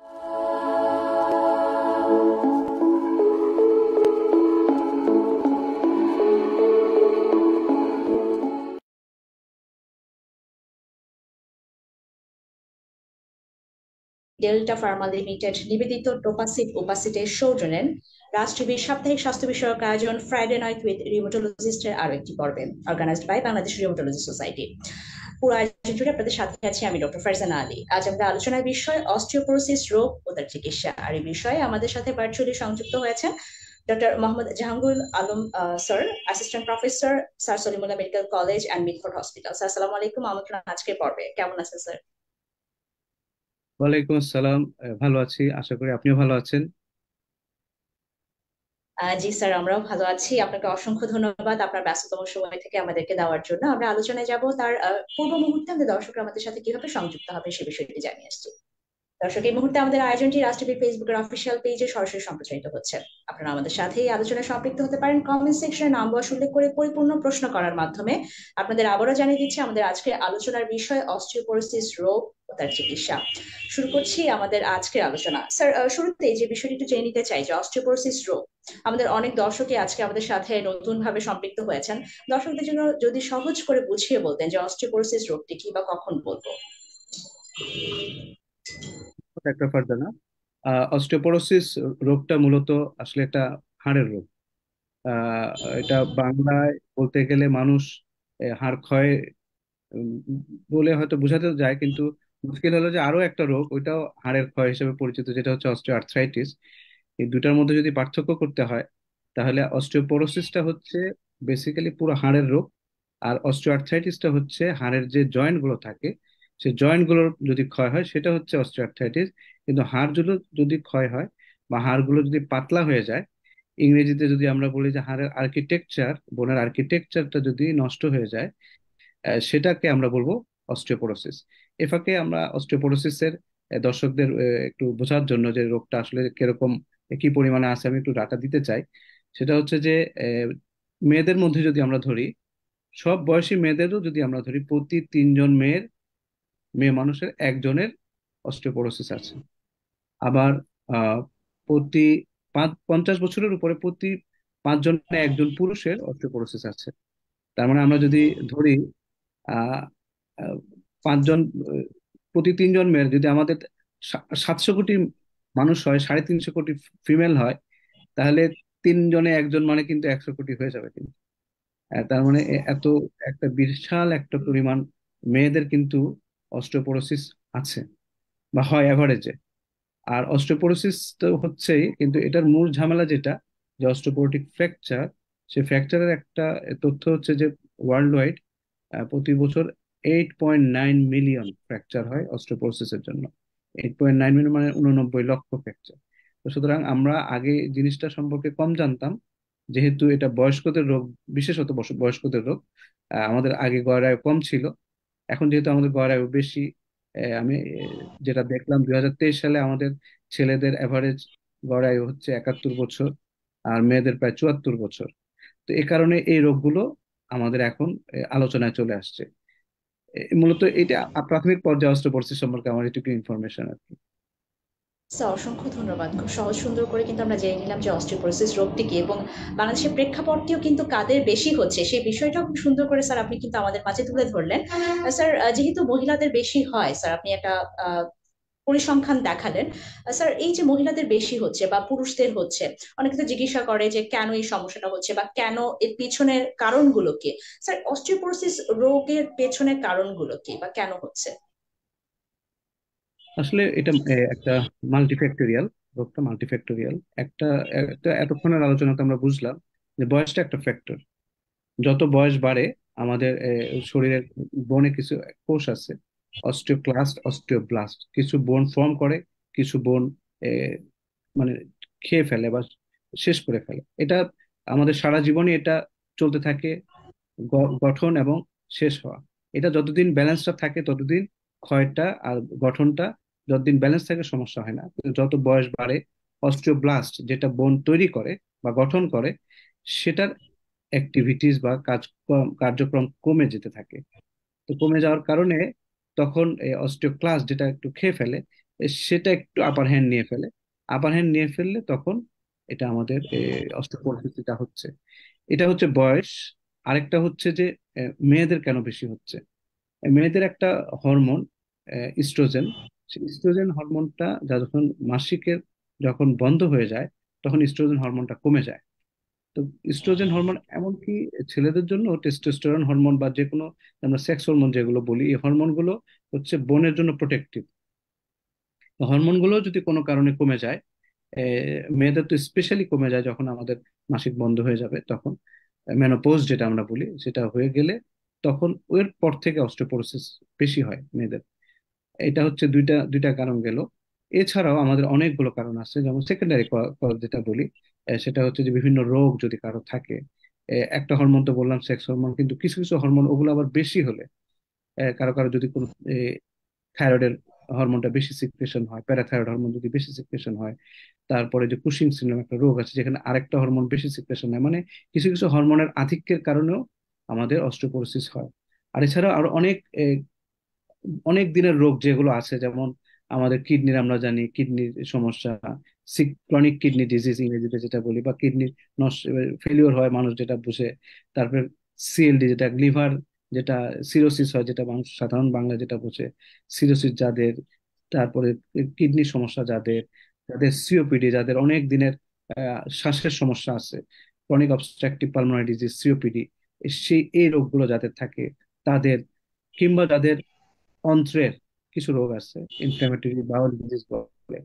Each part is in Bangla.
ডেল্টা ফার্মা লিমিটেড নিবেদিত টোপাসিড ওপাসিটের সৌজন্যে রাজ টিভির সাপ্তাহিক স্বাস্থ্য বিষয়ক আয়োজন ফ্রাইডে নাইট উইথ রিউমাটোলজিস্টের আরো একটি পর্বে, organized by Bangladesh rheumatology society. পুরো আয়োজন জুড়ে আপনাদের সাথে আছি আমি ডক্টর ফারজানা আলী। আজ আমরা আলোচনার বিষয় অস্টিওপোরোসিস রোগ ও তার চিকিৎসা। আর এই বিষয়ে আমাদের সাথে ভার্চুয়ালি সংযুক্ত হয়েছেন doctor Mohammad Jahangul Alam sir, assistant professor, sir Salimullah medical college and Mitford hospital. স্যার আসসালামু আলাইকুম, আমন্ত্রণ আজকের পর্বে। কেমন আছেন স্যার? ওয়ালাইকুম আসসালাম। ভালো আছি, আশা করি আপনিও ভালো আছেন। জি স্যার, আমরাও ভালো আছি। আপনাকে অসংখ্য ধন্যবাদ আপনার ব্যস্ততম সময় থেকে আমাদেরকে দেওয়ার জন্য। আমরা আলোচনায় যাব তার পূর্ব মুহূর্তে আমাদের দর্শকরা আমাদের সাথে কিভাবে সংযুক্ত হবে সে বিষয়টি জানিয়ে আসছি। দর্শক, এই মুহূর্তে আমাদের আয়োজনটি রাজ টিভির ফেসবুকের অফিসিয়াল পেজে সরাসরি সম্প্রচারিত হচ্ছে। আপনারা আমাদের সাথে এই আলোচনায় সম্পৃক্ত হতে পারেন কমেন্ট সেকশনে নাম বয়স উল্লেখ করে পরিপূর্ণ প্রশ্ন করার মাধ্যমে। আপনাদের আবারও জানিয়ে দিচ্ছি আমাদের আজকের আলোচনার বিষয় অস্টিওপোরোসিস রোগ ও তার চিকিৎসা। শুরু করছি আমাদের আজকের আলোচনা। স্যার, শুরুতে যে বিষয়টি একটু জেনে নিতে চাই যে অস্টিওপোরোসিস রোগ, আমাদের অনেক দর্শকই আজকে আমাদের সাথে নতুন ভাবে সম্পৃক্ত হয়েছেন। দর্শকদের জন্য যদি সহজ করে বুঝিয়ে বলতেন যে অস্টিওপোরোসিস রোগটি কি বা কখন বলবো। একটা ফারজানা, অস্টিওপোরোসিস রোগটা মূলত আসলে একটা হাড়ের রোগ। আহ, এটা বাংলায় বলতে গেলে মানুষ হাড় ক্ষয় উম, বলে হয়তো বোঝাতে যায়, কিন্তু মুশকিল হলো যে আরো একটা রোগ, ওইটাও হাড়ের ক্ষয় হিসেবে পরিচিত, যেটা হচ্ছে অস্টিও আর্থ্রাইটিস। এই দুটার মধ্যে যদি পার্থক্য করতে হয়, তাহলে অস্টিওপোরোসিসটা হচ্ছে বেসিক্যালি পুরো হাড়ের রোগ, আর অস্টিও আর্থ্রাইটিসটা হচ্ছে হাড়ের যে জয়েন্ট গুলো থাকে, সেই জয়েন্ট গুলোর যদি ক্ষয় হয় সেটা হচ্ছে অস্টিও আর্থ্রাইটিস। কিন্তু হাড়গুলো যদি ক্ষয় হয় বা হাড়গুলো যদি পাতলা হয়ে যায়, ইংরেজিতে যদি আমরা বলি যে হাড়ের আর্কিটেকচার, বোনের আর্কিটেকচারটা যদি নষ্ট হয়ে যায়, সেটাকে আমরা বলবো অস্টিওপোরোসিস। এ ফাঁকে আমরা অস্টিওপোরোসিসের দর্শকদের একটু বোঝার জন্য যে রোগটা আসলে কিরকম, কি পরিমাণে আছে, আমি একটু ডাটা দিতে চাই। সেটা হচ্ছে যে মেয়েদের মধ্যে যদি আমরা ধরি, সব বয়সী মেয়েদেরও যদি আমরা ধরি, প্রতি 3জন মেয়ে মানুষের একজনের অস্টিওপোরোসিস আছে। আবার আহ প্রতি 50 বছরের উপরে প্রতি 5জনে একজন পুরুষের অস্টিওপোরোসিস আছে। তার মানে আমরা যদি ধরি আহ আহ, 5জন, প্রতি 3জন মেয়ের যদি আমাদের 700 কোটি মানুষ হয়, 350 কোটি ফিমেল হয়, তাহলে 3জনে একজন মানে কিন্তু 100 কোটি হয়ে যাবে কিন্তু। তার মানে এত একটা বিশাল একটা পরিমাণ মেয়েদের কিন্তু অস্টিওপোরোসিস আছে বা হয় অ্যাভারেজে। আর অস্টিওপোরোসিস তো হচ্ছেই, কিন্তু এটার মূল ঝামেলা যেটা, যে অস্টিওপোরোটিক ফ্র্যাকচার, সেই ফ্র্যাকচারের একটা তথ্য হচ্ছে যে ওয়ার্ল্ড ওয়াইড প্রতি বছর 8.9 মিলিয়ন ফ্র্যাকচার হয় অস্টিওপোরোসিসের জন্য। 8.9 মিলিয়ন মানে 89 লক্ষ ফ্র্যাকচার। তো সুতরাং আমরা আগে জিনিসটা সম্পর্কে কম জানতাম, যেহেতু এটা বয়স্কদের রোগ, বিশেষত বয়স্কদের রোগ। আমাদের আগে গড়ায় কম ছিল, এখন যেহেতু আমাদের গড়ায় বেশি। আমি যেটা দেখলাম 2023 সালে আমাদের ছেলেদের অ্যাভারেজ গড়ায়ু হচ্ছে 71 বছর, আর মেয়েদের প্রায় 74 বছর। তো এ কারণে এই রোগগুলো আমাদের এখন আলোচনায় চলে আসছে। মূলত এটা প্রাথমিক পর্যায়ে অস্ত্রোপচার সম্পর্কে আমার এটুকু ইনফরমেশন আর কি। স্যার, অসংখ্য ধন্যবাদ। খুব সহজ সুন্দর করে কিন্তু আমরা জেনে নিলাম যে অস্টিওপোরোসিস রোগটি কি এবং বাংলাদেশের প্রেক্ষাপটটিও কিন্তু কাদের বেশি হচ্ছে সেই বিষয়টাও খুব সুন্দর করে স্যার আপনি কিন্তু আমাদের মাঝে তুলে ধরলেন। স্যার, যেহেতু মহিলাদের বেশি হয়, স্যার আপনি একটা আহ, পরিসংখ্যান দেখালেন। স্যার, এই যে মহিলাদের বেশি হচ্ছে বা পুরুষদের হচ্ছে, অনেকে তো জিজ্ঞাসা করে যে কেন এই সমস্যাটা হচ্ছে বা কেন এর পিছনের কারণগুলো কি। স্যার, অস্টিওপোরোসিস রোগের পেছনের কারণগুলো কি বা কেন হচ্ছে? আসলে এটা একটা মাল্টিফ্যাক্টোরিয়াল, রোগটা মাল্টিফ্যাক্টোরিয়াল। একটা একটা এতক্ষণের আলোচনাতে আমরা বুঝলাম যে বয়সটা একটা ফ্যাক্টর। যত বয়স বাড়ে আমাদের শরীরের বনে কিছু কোষ আছে, অস্টিওক্লাস্ট, অস্টিওব্লাস্ট, কিছু বোন ফর্ম করে, কিছু বোন মানে খেয়ে ফেলে বা শেষ করে ফেলে। এটা আমাদের সারা জীবনই এটা চলতে থাকে, গঠন এবং শেষ হওয়া। এটা যতদিন ব্যালেন্সটা থাকে ততদিন ক্ষয়টা আর গঠনটা, যতদিন ব্যালেন্স থাকে সমস্যা হয় না। কিন্তু যত বয়স বাড়ে, অস্টিওব্লাস্ট যেটা বোন তৈরি করে বা গঠন করে, সেটার অ্যাক্টিভিটিস বা কার্যক্রম কমে যেতে থাকে। তো কমে যাওয়ার কারণে তখন অস্টিওক্লাস্ট যেটা একটু খেয়ে ফেলে, সেটা একটু আপার হ্যান্ড নিয়ে ফেলে। আপার হ্যান্ড নিয়ে ফেললে তখন এটা আমাদের অস্টিওপোরোসিসটা হচ্ছে। এটা হচ্ছে বয়স। আরেকটা হচ্ছে যে মেয়েদের কেন বেশি হচ্ছে। মেয়েদের একটা হরমোন ইস্ট্রোজেন। সেই ইস্ট্রোজেন হরমোনটা যখন মাসিকের যখন বন্ধ হয়ে যায়, তখন ইস্ট্রোজেন হরমোনটা কমে যায়। তো ইস্ট্রোজেন হরমোন এমনকি ছেলেদের জন্য টেস্টোস্টেরন হরমোন বা যে কোনো আমরা সেক্স হরমোন যেগুলো বলি, এই হরমোনগুলো হচ্ছে বোনের জন্য প্রোটেক্টিভ। হরমোনগুলো যদি কোনো কারণে কমে যায়, মেয়েদের তো স্পেশালি কমে যায় যখন আমাদের মাসিক বন্ধ হয়ে যাবে, তখন মেনোপজ যেটা আমরা বলি সেটা হয়ে গেলে তখন এর পর থেকে অস্টিওপোরোসিস বেশি হয় মেয়েদের। এটা হচ্ছে দুইটা দুইটা কারণ গেল। এছাড়াও আমাদের অনেকগুলো কারণ আছে, যেমন সেকেন্ডারি যেটা বলি, সেটা হচ্ছে যে বিভিন্ন রোগ যদি কারো থাকে। একটা হরমোন তো বললাম সেক্স হরমোন, কিন্তু কিছু কিছু হরমোন ওগুলো আবার বেশি হলে, কারো কারো যদি কোনো থাইরয়েডের হরমোনটা বেশি সিক্রেশন হয়, প্যারাথাইরয়েড হরমোন যদি বেশি সিক্রেশন হয়, তারপরে যে কুশিং সিনড্রোম একটা রোগ আছে যেখানে আরেকটা হরমোন বেশি সিক্রেশন হয়, মানে কিছু কিছু হরমোনের আধিক্যের কারণেও আমাদের অস্টিওপোরোসিস হয়। আর এছাড়াও আরো অনেক অনেক দিনের রোগ যেগুলো আছে, যেমন আমাদের কিডনির, আমরা জানি কিডনির সমস্যা, ক্রনিক কিডনি ডিজিজ ইংরেজিতে যেটা বলি, বা কিডনি নষ্ট ফেলিওর হয় মানুষ যেটা বুঝে। তারপরে সিএলডি যেটা লিভার, যেটা সিরোসিস হয়, যেটা মানুষ সাধারণ বাংলা যেটা বোঝে, সিরোসিস যাদের। তারপরে কিডনির সমস্যা যাদের, যাদের সিওপিডি, যাদের অনেক দিনের শ্বাসের সমস্যা আছে, chronic obstructive pulmonary disease COPD, এই রোগগুলো যাদের থাকে তাদের, কিংবা যাদের অন্ত্রের কিছু রোগ আছে, ইনফ্ল্যামেটরি বাউল ডিজিজ বলে,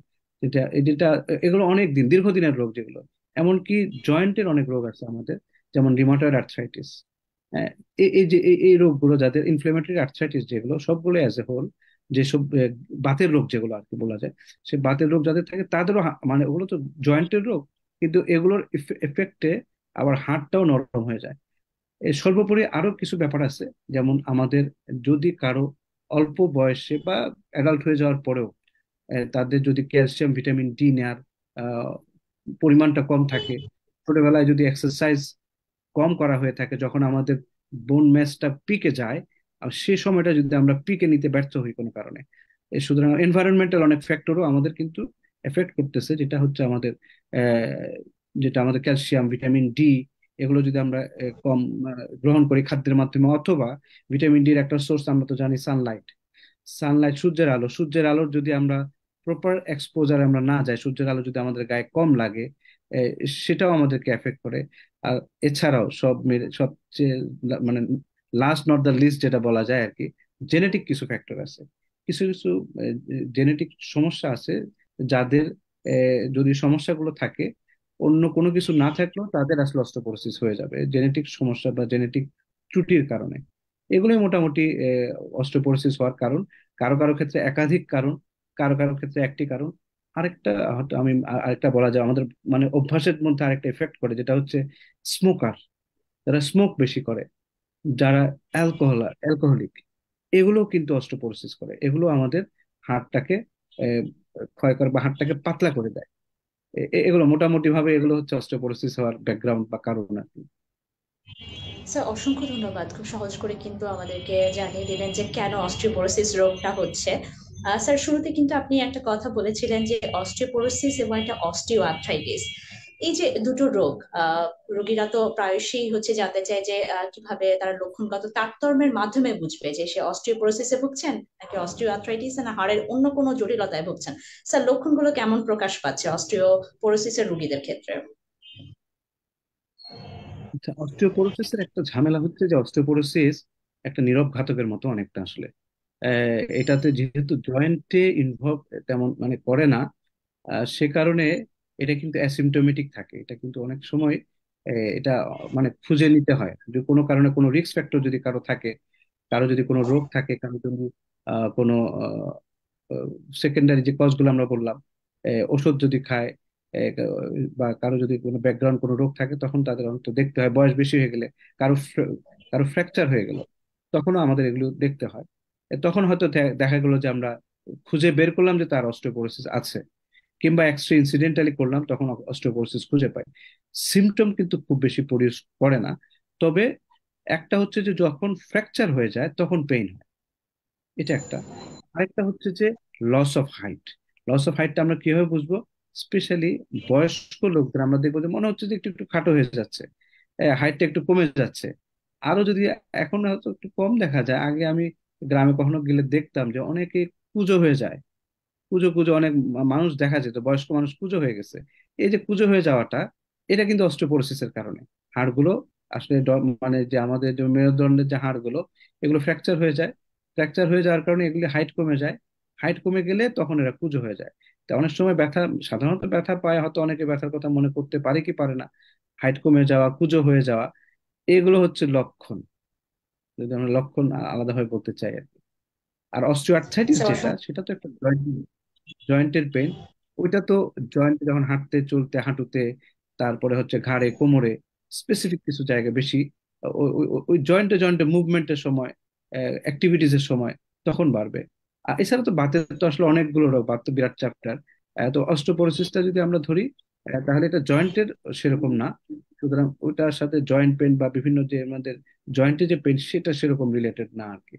যেটা এগুলো অনেক দিন দীর্ঘদিনের রোগ যেগুলো। এমনকি জয়েন্টের অনেক রোগ আছে আমাদের, যেমন রিমাটয়েড আর্থ্রাইটিস। হ্যাঁ, এই যে এই রোগগুলো যাদের, ইনফ্ল্যামেটরি আর্থ্রাইটিস যেগুলো সবগুলো অ্যাজ এ হোল, যেসব বাতের রোগ যেগুলো আর কি বলা যায়, সে বাতের রোগ যাদের থাকে তাদেরও মানে ওগুলো তো জয়েন্টের রোগ, কিন্তু এগুলোর এফেক্টে আবার হাড়টাও নরম হয়ে যায়। সর্বোপরি আরো কিছু ব্যাপার আছে, যেমন আমাদের যদি কারো অল্প বয়সে বা অ্যাডাল্ট হয়ে যাওয়ার পরেও তাদের যদি ক্যালসিয়াম ভিটামিন ডি নেওয়ার আহ, পরিমাণটা কম থাকে, ছোটবেলায় যদি এক্সারসাইজ কম করা হয়ে থাকে, যখন আমাদের বোন ম্যাসটা পিকে যায়, আর সেই সময়টা যদি আমরা পিকে নিতে ব্যর্থ হই কোনো কারণে, সুতরাং এনভায়রনমেন্টাল অনেক ফ্যাক্টরও আমাদের কিন্তু এফেক্ট করতেছে, যেটা হচ্ছে আমাদের আহ, যেটা আমাদের ক্যালসিয়াম ভিটামিন ডি, এগুলো যদি আমরা কম গ্রহণ করি খাদ্যের মাধ্যমে, অথবা ভিটামিন ডির একটা সোর্স আমরা তো জানি সানলাইট। সানলাইট, সূর্যের আলো, সূর্যের আলোর যদি আমরা প্রপার এক্সপোজার আমরা না যাই, সূর্যের আলো যদি আমাদের গায়ে কম লাগে, আহ, সেটাও আমাদেরকে এফেক্ট করে। আর এছাড়াও সবচেয়ে মানে লাস্ট নট দ্য লিস্ট যেটা বলা যায় আর কি, জেনেটিক কিছু ফ্যাক্টর আছে। কিছু কিছু জেনেটিক সমস্যা আছে যাদের, যদি সমস্যাগুলো থাকে, অন্য কোনো কিছু না থাকলেও তাদের আসলে অস্টিওপোরোসিস হয়ে যাবে জেনেটিক সমস্যা বা জেনেটিক ত্রুটির কারণে। এগুলোই মোটামুটি অস্টিওপোরোসিস হওয়ার কারণ। কারো কারো ক্ষেত্রে একাধিক কারণ, কারো কারো ক্ষেত্রে একটি কারণ। আরেকটা হয়তো আমি আরেকটা বলা যায়, আমাদের মানে অভ্যাসের মধ্যে আরেকটা এফেক্ট করে, যেটা হচ্ছে স্মোকার, যারা স্মোক বেশি করে, যারা অ্যালকোহলিক, এগুলো কিন্তু অস্টিওপোরোসিস করে। এগুলো আমাদের হাড়টাকে আহ, ক্ষয় করে বা হাড়টাকে পাতলা করে দেয়। এগুলো মোটামুটি ভাবে এগুলো হচ্ছে অস্টিওপোরোসিস হওয়ার ব্যাকগ্রাউন্ড বা কারণ আর কি। স্যার অসংখ্য ধন্যবাদ, খুব সহজ করে কিন্তু আমাদেরকে জানিয়ে দিলেন যে কেন অস্টিওপোরোসিস রোগটা হচ্ছে। স্যার শুরুতে কিন্তু আপনি একটা কথা বলেছিলেন যে অস্টিওপোরোসিস এবং একটা অস্টিও আর্থ্রাইটিস, এই যে দুটো রোগ, রোগীরা তো প্রায়শই হচ্ছে জানতে চায় যে কিভাবে তারা লক্ষণগত তারতম্যের মাধ্যমে বুঝবে যে সে অস্টিওপোরোসিসে ভুগছেন নাকি অস্টিও আর্থ্রাইটিস না হাড়ের অন্য কোনো জটিলতায় ভুগছেন। স্যার লক্ষণগুলো কেমন প্রকাশ পাচ্ছে অস্টিওপোরোসিসের রোগীদের ক্ষেত্রে? আচ্ছা, অস্টিওপোরোসিসের একটা ঝামেলা হচ্ছে যে অস্টিওপোরোসিস একটা নীরব ঘাতকের মতো অনেকটা আসলে। এটাতে যেহেতু জয়েন্টে ইনভলভ তেমন মানে করে না, সে কারণে এটা কিন্তু অ্যাসিমটোমেটিক থাকে। এটা কিন্তু অনেক সময় এটা মানে খুঁজে নিতে হয় যে কোনো কারণে কোনো রিস্ক ফ্যাক্টর যদি কারো থাকে, কারো যদি কোনো রোগ থাকে, কারো যদি কোনো সেকেন্ডারি যে কজগুলো আমরা বললাম, ওষুধ যদি খায়, আহ, বা কারো যদি কোনো ব্যাকগ্রাউন্ড কোনো রোগ থাকে, তখন তাদের অন্তত দেখতে হয়। বয়স বেশি হয়ে গেলে, কারো কারো ফ্র্যাকচার হয়ে গেল, তখনও আমাদের এগুলো দেখতে হয়। তখন হয়তো দেখা গেলো যে আমরা খুঁজে বের করলাম যে তার অস্টিওপোরোসিস আছে, কিংবা এক্সট্রা ইনসিডেন্টালি করলাম, তখন অস্টিওপোরোসিস খুঁজে পাই। সিমটম কিন্তু খুব বেশি প্রডিউস করে না। তবে একটা হচ্ছে যে যখন ফ্র্যাকচার হয়ে যায় তখন পেইন হয়, এটা একটা। আরেকটা হচ্ছে যে loss of height. Loss of হাইটটা আমরা কিভাবে বুঝবো? স্পেশালি বয়স্ক লোকদের আমরা দেখবো যে মনে হচ্ছে যে একটু একটু খাটো হয়ে যাচ্ছে, হাইটটা একটু কমে যাচ্ছে। আরো যদি এখন হয়তো একটু কম দেখা যায়, আগে আমি গ্রামে কখনো গেলে দেখতাম যে অনেকে কুঁজো হয়ে যায়। কুঁজো কুঁজো অনেক মানুষ দেখা যেত, বয়স্ক মানুষ কুঁজো হয়ে গেছে। এই যে কুঁজো হয়ে যাওয়াটা, এটা কিন্তু অস্টিওপোরোসিসের কারণে। হাড়গুলো আসলে মানে যে আমাদের যে মেরুদণ্ডের যে হাড়গুলো, এগুলো ফ্র্যাকচার হয়ে যায়। ফ্র্যাকচার হয়ে যাওয়ার কারণে এগুলি হাইট কমে যায়। হাইট কমে গেলে তখন এরা কুঁজো হয়ে যায়। তো অনেক সময় ব্যথা, সাধারণত ব্যথা পায়, হয়তো অনেকে ব্যথার কথা মনে করতে পারে কি পারে না। হাইট কমে যাওয়া, কুঁজো হয়ে যাওয়া, এগুলো হচ্ছে লক্ষণ, যদি আমরা লক্ষণ আলাদাভাবে বলতে চাই আর কি। আর অস্টিওআর্থ্রাইটিস স্যার যেটা, অসংখ্য সেটা তো একটা জয়েন্টের পেন। ওইটা তো জয়েন্টে যখন হাঁটতে চলতে হাঁটুতে, তারপরে হচ্ছে ঘাড়ে কোমরে, স্পেসিফিক কিছু জায়গা বেশি ওই জয়েন্টে জয়েন্টে মুভমেন্টের সময়, অ্যাক্টিভিটিস এর সময় তখন বাড়বে। আর এছাড়া তো বাতের তো আসলে অনেকগুলো রোগ, বাত তো বিরাট চ্যাপ্টার। তো অস্টিওপোরোসিসটা যদি আমরা ধরি, তাহলে এটা জয়েন্টের সেরকম না। সুতরাং ওইটার সাথে জয়েন্ট পেন বা বিভিন্ন যে আমাদের জয়েন্টে যে পেন, সেটা সেরকম রিলেটেড না আর কি।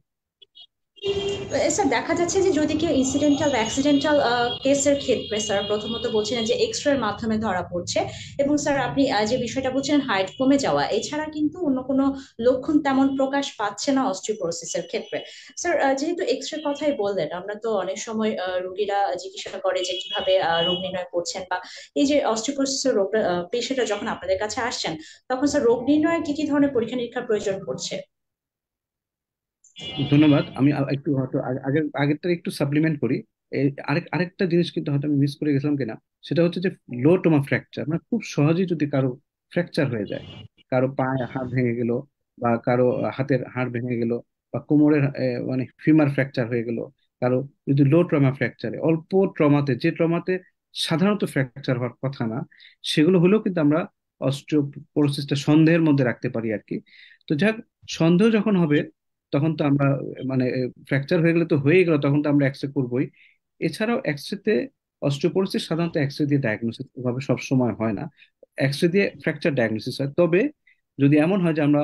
স্যার দেখা যাচ্ছে যে যদি কেউ ইনসিডেন্টাল বা অ্যাক্সিডেন্টাল কেসের ক্ষেত্রে স্যার প্রথমত বলছিলেন যে এক্সরের মাধ্যমে ধরা পড়ছে, এবং স্যার আপনি যে বিষয়টা বলছেন হাইট কমে যাওয়া এছাড়া কিন্তু অন্য কোনো লক্ষণ তেমন প্রকাশ পাচ্ছে না অস্টিওপোরোসিসের ক্ষেত্রে। স্যার যেহেতু এক্সরে কথাই বললেন, আমরা তো অনেক সময় রোগীরা জিজ্ঞাসা করে যে কিভাবে রোগ নির্ণয় করছেন, বা এই যে অস্টিওপোরোসিসের রোগটা পেশেন্টরা যখন আপনাদের কাছে আসছেন, তখন স্যার রোগ নির্ণয়ে কি কি ধরনের পরীক্ষা নিরীক্ষার প্রয়োজন পড়ছে? ধন্যবাদ। আমি একটু হয়তো আগেরটা একটু সাপ্লিমেন্ট করি। আরেকটা জিনিস কিন্তু হয়তো আমি মিস করে গেছিলাম কিনা, সেটা হচ্ছে যে লো ট্রমা ফ্র্যাকচার, মানে খুব সহজেই যদি কারো ফ্র্যাকচার হয়ে যায়, কারো পায়ে হাড় ভেঙে গেল, বা কারো হাতের হাড় ভেঙে গেল, বা কোমরের মানে ফিমার ফ্র্যাকচার হয়ে গেল, কারো যদি লো ট্রমা ফ্র্যাকচারে, অল্প ট্রমাতে, যে ট্রমাতে সাধারণত ফ্র্যাকচার হওয়ার কথা না, সেগুলো হলেও কিন্তু আমরা অস্টিওপোরোসিসটা সন্দেহের মধ্যে রাখতে পারি আর কি। তো যাক, সন্দেহ যখন হবে, তখন তো আমরা মানে ফ্র্যাকচার হয়ে গেলে তো হয়ে গেল, তখন তো আমরা এক্সরে করবোই। এছাড়াও এক্সরেতে অস্টিওপোরোসিস সাধারণত এক্সরে দিয়ে ডায়াগনোসিস ভাবে সব সময় হয় না। এক্সরে দিয়ে ফ্র্যাকচার ডায়াগনোসিস হয়। তবে যদি এমন হয় যে আমরা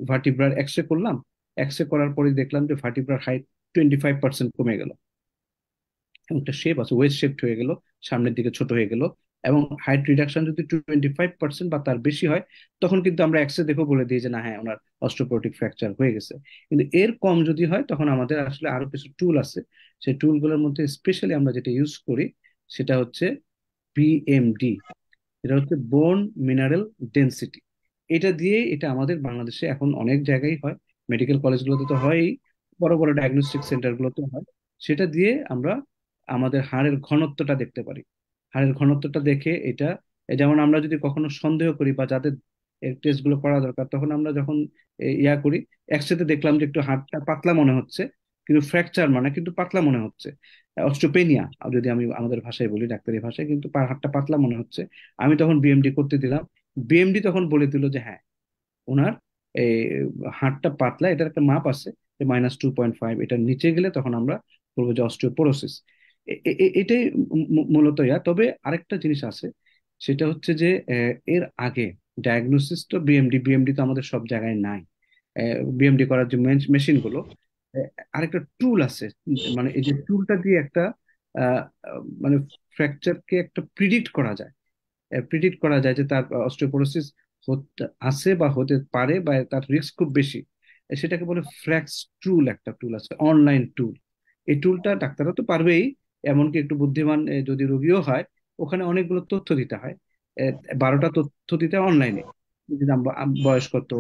ভার্টিব্রার এক্সরে করলাম, এক্সরে করার পরে দেখলাম যে ভার্টিব্রার হাইট 25% কমে গেল, একটা শেপ আছে, ওয়েস্ট শেপড হয়ে গেল, সামনের দিকে ছোট হয়ে গেল, এবং হাইট রিডাকশন যদি 25% বা তার বেশি হয়, তখন কিন্তু আমরা এক্সরে দেখে বলে দিই যে না, হ্যাঁ, ওনার অস্টিওপোরোটিক ফ্র্যাকচার হয়ে গেছে। কিন্তু এর কম যদি হয়, তখন আমাদের আসলে আরো কিছু টুল আছে। সেই টুলগুলোর মধ্যে স্পেশালি আমরা যেটা ইউজ করি, সেটা হচ্ছে বিএমডি। এটা হচ্ছে বোন মিনারেল ডেনসিটি। এটা দিয়ে, এটা আমাদের বাংলাদেশে এখন অনেক জায়গায় হয়, মেডিকেল কলেজগুলোতে তো হয়ই, বড় বড় ডায়াগনস্টিক সেন্টারগুলোতে হয়। সেটা দিয়ে আমরা আমাদের হাড়ের ঘনত্বটা দেখতে পারি। হাড়ের ঘনত্বটা দেখে এটা, যেমন আমরা যদি কখনো সন্দেহ করি বা যাদের টেস্ট গুলো করা দরকার, তখন আমরা যখন ইয়া করি, একসাথে দেখলাম যে একটু হাড়টা পাতলা মনে হচ্ছে, কিন্তু ফ্র্যাকচার মানে কিন্তু পাতলা মনে হচ্ছে, অস্টিওপেনিয়া যদি আমি আমাদের ভাষায় বলি, ডাক্তারি ভাষায়, কিন্তু হাড়টা পাতলা মনে হচ্ছে, আমি তখন বিএমডি করতে দিলাম। বিএমডি তখন বলে দিল যে হ্যাঁ, ওনার এই হাড়টা পাতলা, এটার একটা মাপ আছে যে -2.5, এটার নিচে গেলে তখন আমরা বলবো যে অস্টিওপোরোসিস। এটাই মূলত ইয়া। তবে আরেকটা জিনিস আছে, সেটা হচ্ছে যে এর আগে ডায়াগনোসিস তো বিএমডি তো আমাদের সব জায়গায় নাই। বিএমডি করার যে মেশিন গুলো, আরেকটা টুল আছে, মানে এই যে টুলটা দিয়ে একটা আহ, মানে ফ্র্যাকচারকে একটা প্রিডিক্ট করা যায়। প্রিডিক্ট করা যায় যে তার অস্টিওপোরোসিস আছে বা হতে পারে, বা তার রিস্ক খুব বেশি। সেটাকে বলে ফ্ল্যাক্স টুল, একটা টুল আছে, অনলাইন টুল। এই টুলটা ডাক্তাররা তো পারবেই, এমনকি একটু বুদ্ধিমান যদি রোগীও হয়, ওখানে অনেকগুলো তথ্য দিতে হয়। 12টা তথ্য দিতে হয় অনলাইনে। বয়স কত,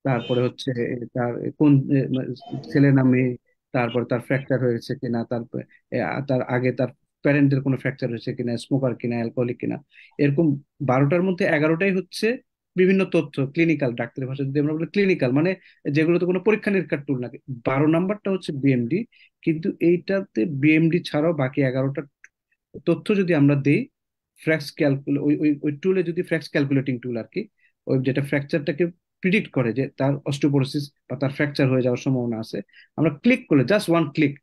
তারপরে হচ্ছে তার কোন ছেলে না মেয়ে, তারপরে তার ফ্র্যাকচার হয়েছে কিনা, তার আগে তার প্যারেন্টের কোনো ফ্র্যাকচার হয়েছে কিনা, স্মোকার কিনা, অ্যালকোহলিক কিনা, এরকম 12টার মধ্যে 11টাই হচ্ছে বিভিন্ন তথ্য, ক্লিনিক্যাল, ডাক্তারের ভাষায় যদি আমরা বলি ক্লিনিক্যাল, মানে যেগুলোতে কোনো পরীক্ষা নিরীক্ষার টুল না। 12 নাম্বারটা হচ্ছে বিএমডি। কিন্তু এইটাতে বিএমডি ছাড়াও বাকি 11টা তথ্য যদি আমরা দেই, ফ্র্যাক্স ক্যালকুলে, ওই ওই ওই টুলে যদি ফ্র্যাক্স ক্যালকুলেটিং টুল আর কি, ওই যেটা ফ্র্যাকচারটাকে প্রিডিক্ট করে যে তার অস্টিওপোরোসিস বা তার ফ্র্যাকচার হয়ে যাওয়ার সম্ভাবনা আছে, আমরা ক্লিক করলে, জাস্ট ওয়ান ক্লিক,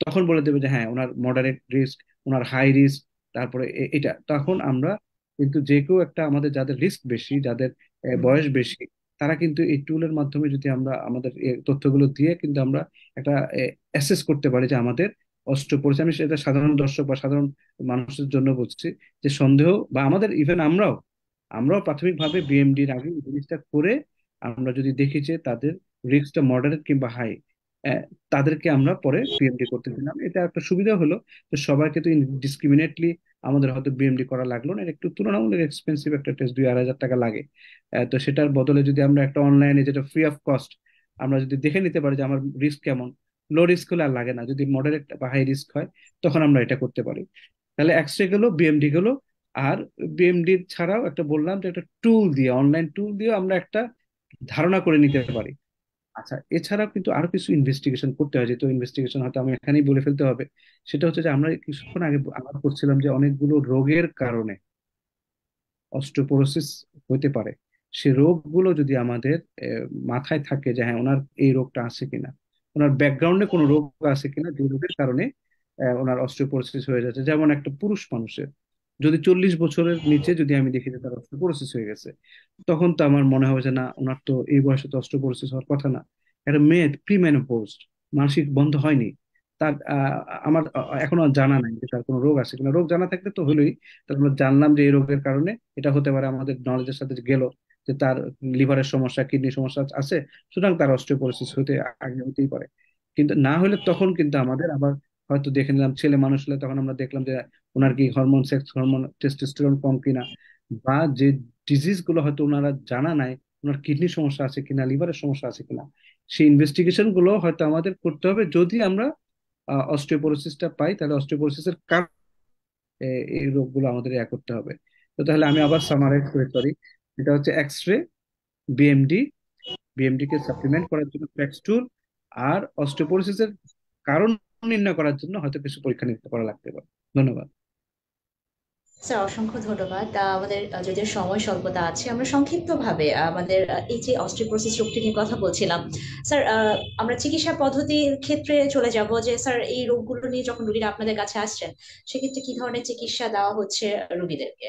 তখন বলে দেবে যে হ্যাঁ, ওনার মডারেট রিস্ক, ওনার হাই রিস্ক, তারপরে এটা। তখন আমরা কিন্তু যে কেউ একটা, আমাদের যাদের রিস্ক বেশি, যাদের বয়স বেশি, তারা কিন্তু এই টুলের মাধ্যমে যদি আমরা আমাদের তথ্যগুলো দিয়ে কিন্তু আমরা একটা অ্যাসেস করতে পারি যে আমাদের অস্টিওপোরোসিস, আমি সেটা সাধারণ দর্শক বা সাধারণ মানুষের জন্য বলছি, যে সন্দেহ বা আমাদের ইভেন আমরাও প্রাথমিকভাবে বিএমডির আগে এই জিনিসটা করে আমরা যদি দেখি যে তাদের রিস্কটা মডারেট কিংবা হাই, তাদেরকে আমরা পরে পিএমডি করতে দিলাম। এটা একটা সুবিধা হলো যে সবাইকে তো ডিসক্রিমিনেটলি আমাদের হয়তো বিএমডি করা লাগলো না। এটা একটু তুলনামূলক এক্সপেন্সিভ একটা টেস্ট, 2-2.5 হাজার টাকা লাগে। তো সেটার বদলে যদি আমরা একটা অনলাইনে, যেটা ফ্রি অফ কস্ট, আমরা যদি দেখে নিতে পারি যে আমার রিস্ক কেমন, লো রিস্ক হলে আর লাগে না, যদি মডারেট বা হাই রিস্ক হয় তখন আমরা এটা করতে পারি। তাহলে এক্সরে গেলো, বিএমডি গেলো। আর বিএমডি ছাড়াও একটা বললাম যে একটা টুল দিয়ে, অনলাইন টুল দিয়ে আমরা একটা ধারণা করে নিতে পারি। আচ্ছা, এছাড়াও কিন্তু আরো কিছু ইনভেস্টিগেশন করতে হয়, যেহেতু ইনভেস্টিগেশন হয়তো আমি এখানেই বলে ফেলতে হবে। সেটা হচ্ছে যে আমরা কিছুক্ষণ আগে আলাপ করছিলাম যে অনেকগুলো রোগের কারণে অস্টিওপোরোসিস হতে পারে। সে রোগগুলো যদি আমাদের মাথায় থাকে যে হ্যাঁ ওনার এই রোগটা আছে কিনা, ওনার ব্যাকগ্রাউন্ডে কোনো রোগ আছে কিনা যে রোগের কারণে ওনার অস্টিওপোরোসিস হয়ে যাচ্ছে। যেমন একটা পুরুষ মানুষের যদি 40 বছরের নিচে যদি আমি দেখি যে তার অস্টিওপোরোসিস হয়ে গেছে, তখন তো আমার মনে হবে যে না, ওনার তো এই বয়সে তো অস্টিওপোরোসিস হওয়ার কথা না। একটা মেয়ে প্রিমেনোপজ, মাসিক বন্ধ হয়নি, তার আমার এখনো জানা নাই যে তার কোনো রোগ আছে কিনা। রোগ জানা থাকলে তো হলোই, তাহলে আমরা জানলাম যে এই রোগের কারণে এটা হতে পারে, আমাদের নলেজের সাথে গেল যে তার লিভারের সমস্যা, কিডনি সমস্যা আছে, সুতরাং তার অস্টিওপোরোসিস হতে আগে হতেই পারে। কিন্তু না হলে তখন কিন্তু আমাদের আবার হয়তো দেখে নিলাম, ছেলে মানুষ হলে তখন আমরা দেখলাম যে ওনার কি হরমোন, সেক্স হরমোন, টেস্টোস্টেরন কম কিনা, বা যে ডিজিজ গুলো হয়তো ওনারা জানা নাই, ওনার কিডনি সমস্যা আছে কিনা, লিভারের সমস্যা আছে কিনা, সেই ইনভেস্টিগেশন গুলো হয়তো আমাদের করতে হবে। যদি আমরা অস্টিওপোরোসিসটা পাই, তাহলে অস্টিওপোরোসিসের কারণ এই রোগগুলো আমাদের করতে হবে। তো তাহলে আমি আবার সামারাইজ করে করি, এটা হচ্ছে এক্সরে, বিএমডি, বিএমডি কে সাপ্লিমেন্ট করার জন্য ফ্লেক্স টুল, আর অস্টিওপোরোসিসের কারণ নির্ণয় করার জন্য হয়তো কিছু পরীক্ষা নিরীক্ষা করা লাগতে পারে। ধন্যবাদ। স্যার অসংখ্য ধন্যবাদ। আমাদের যদিও সময় স্বল্পতা আছে, আমরা সংক্ষিপ্তভাবে আমাদের এই যে অস্টিওপোরোসিস রোগটি নিয়ে কথা বলছিলাম, স্যার আমরা চিকিৎসা পদ্ধতির ক্ষেত্রে চলে যাব, যে স্যার এই রোগগুলো নিয়ে যখন রোগীরা আপনাদের কাছে আসছেন, সেক্ষেত্রে কি ধরনের চিকিৎসা দেওয়া হচ্ছে রোগীদেরকে?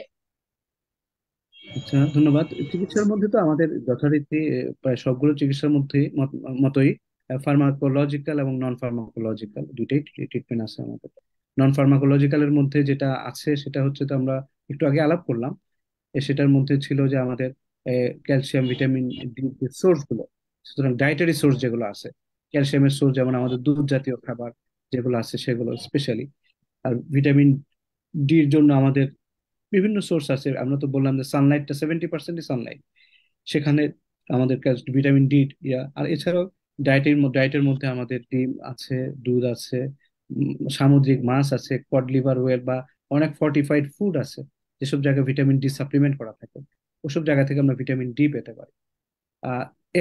আচ্ছা, ধন্যবাদ। চিকিৎসার মধ্যে তো আমাদের যথারীতি প্রায় সবগুলো চিকিৎসার মধ্যে মতোই ফার্মাকোলজিক্যাল এবং নন ফার্মাকোলজিক্যাল দুইটাই ট্রিটমেন্ট আছে আমাদের। নন ফার্মাকোলজিক্যালের মধ্যে যেটা আছে সেটা হচ্ছে, তো আমরা একটু আগে আলাপ করলাম, সেটার মধ্যে ছিল যে আমাদের ক্যালসিয়াম, ভিটামিন ডি যে সোর্স গুলো, সুতরাং ডায়েটারি সোর্স যেগুলো আছে, ক্যালসিয়ামের সোর্স যেমন আমাদের দুধ জাতীয় খাবার যেগুলো আছে সেগুলো স্পেশালি। আর ভিটামিন ডির জন্য আমাদের বিভিন্ন সোর্স আছে। আমরা তো বললাম যে সানলাইটটা 70% সানলাইট, সেখানে আমাদের ভিটামিন ডি আর এছাড়াও ডায়েটের মধ্যে আমাদের ডিম আছে, দুধ আছে, সামুদ্রিক মাছ আছে, কড লিভার ওয়েল বা অনেক ফর্টিফাইড ফুড আছে, যেসব জায়গায় ভিটামিন ডি সাপ্লিমেন্ট করা থাকে, ওসব জায়গা থেকে আমরা ভিটামিন ডি পেতে পারি।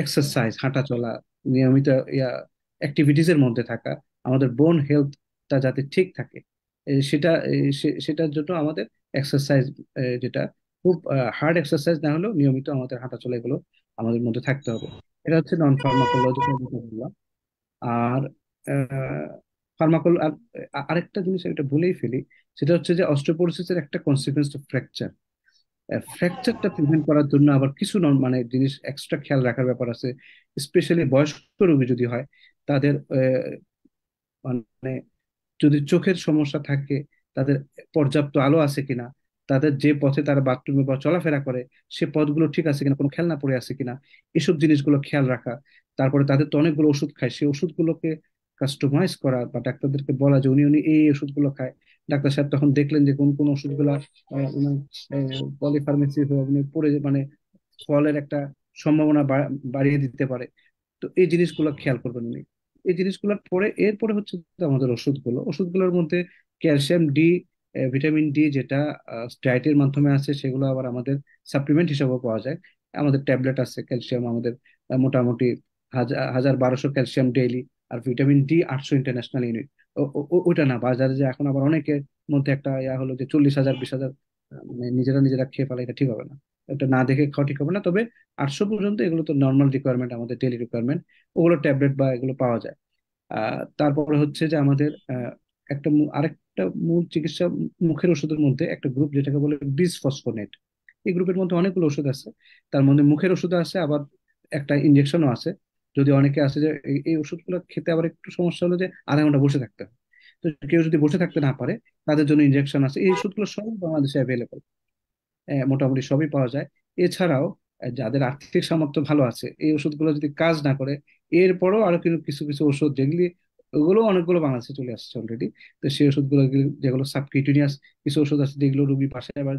এক্সারসাইজ, হাঁটা চলা, নিয়মিত অ্যাক্টিভিটিস এর মধ্যে থাকা, আমাদের বোন হেলথটা যাতে ঠিক থাকে, সেটার জন্য আমাদের এক্সারসাইজ, যেটা খুব হার্ড এক্সারসাইজ না হলেও নিয়মিত আমাদের হাঁটা চলা, এগুলো আমাদের মধ্যে থাকতে হবে। এটা হচ্ছে নন ফার্মাকোলজিক্যাল যেটা বললাম। আর ফার্মাকোল আরেকটা জিনিস এটা বলেই ফেলি, সেটা হচ্ছে যে অস্টিওপোরোসিসের একটা কনসিকুয়েন্স ফ্র্যাকচার। ফ্র্যাকচারটা প্রিভেন্ট করার জন্য আবার কিছু মানে জিনিস এক্সট্রা খেয়াল রাখার ব্যাপার আছে। স্পেশালি বয়স্ক রোগী যদি হয়, তাদের মানে যদি চোখের সমস্যা থাকে, তাদের পর্যাপ্ত আলো আছে কিনা, তাদের যে পথে তারা বাথরুমে বা চলাফেরা করে সে পথগুলো ঠিক আছে কিনা, কোনো খেলনা পড়ে আছে কিনা, এসব জিনিসগুলো খেয়াল রাখা। তারপরে তাদের তো অনেকগুলো ওষুধ খায়, সেই ওষুধগুলোকে কাস্টমাইজ করা বা ডাক্তারদেরকে বলা যে উনি উনি এই ওষুধগুলো খায়। ডাক্তার সাহেব তখন দেখলেন যে কোন কোন ওষুধগুলা পলিফার্মেসি হয়ে উনি পড়ে মানে ফলের একটা সম্ভাবনা বাড়িয়ে দিতে পারে। তো এই জিনিসগুলো খেয়াল করবেন উনি। এই জিনিসগুলোর পরে এরপরে হচ্ছে যে আমাদের ওষুধগুলোর মধ্যে ক্যালসিয়াম ডি, ভিটামিন ডি যেটা ডায়েটের মাধ্যমে আছে, সেগুলো আবার আমাদের সাপ্লিমেন্ট হিসেবেও পাওয়া যায়। আমাদের ট্যাবলেট আছে ক্যালসিয়াম, আমাদের মোটামুটি 1,000-1,200 ক্যালসিয়াম ডেইলি, আর ভিটামিন ডি 800 ইন্টারন্যাশনাল ইউনিট। ওইটা না, বাজারে যে এখন আবার অনেকের মধ্যে একটা হলো যে 40,000, 20,000 মানে নিজেরা নিজেরা খেয়ে ফেলা, এটা ঠিক হবে না। এটা না দেখে খাওয়া ঠিক হবে না। তবে 800 পর্যন্ত এগুলো তো নর্মাল রিকোয়ারমেন্ট, আমাদের ডেলি রিকোয়ারমেন্ট, ওগুলো ট্যাবলেট বা এগুলো পাওয়া যায়। তারপরে হচ্ছে যে আমাদের আরেকটা মূল চিকিৎসা, মুখের ওষুধের মধ্যে একটা গ্রুপ যেটাকে বলে বিসফসফোনেট। এই গ্রুপের মধ্যে অনেকগুলো ওষুধ আছে। তার মধ্যে মুখের ওষুধ আছে, আবার একটা ইনজেকশনও আছে। যদি অনেকে আছে যে এই ওষুধগুলো খেতে আবার একটু সমস্যা হলো যে আধা ঘন্টা বসে থাকতে হয়, তো কেউ যদি বসে থাকতে না পারে, তাদের জন্য ইনজেকশন আছে। এই ওষুধগুলো সব বাংলাদেশে অ্যাভেলেবল, মোটামুটি সবই পাওয়া যায়। এছাড়াও যাদের আর্থিক সামর্থ্য ভালো আছে, এই ওষুধগুলো যদি কাজ না করে, এরপরও আরো কিন্তু কিছু কিছু ওষুধ যেগুলি, ওগুলো অনেকগুলো বাংলাদেশে চলে আসছে অলরেডি। তো সেই ওষুধগুলো যেগুলো সাবকিউটেনিয়াস কিছু ওষুধ আছে, যেগুলো রোগী বাসায় আবার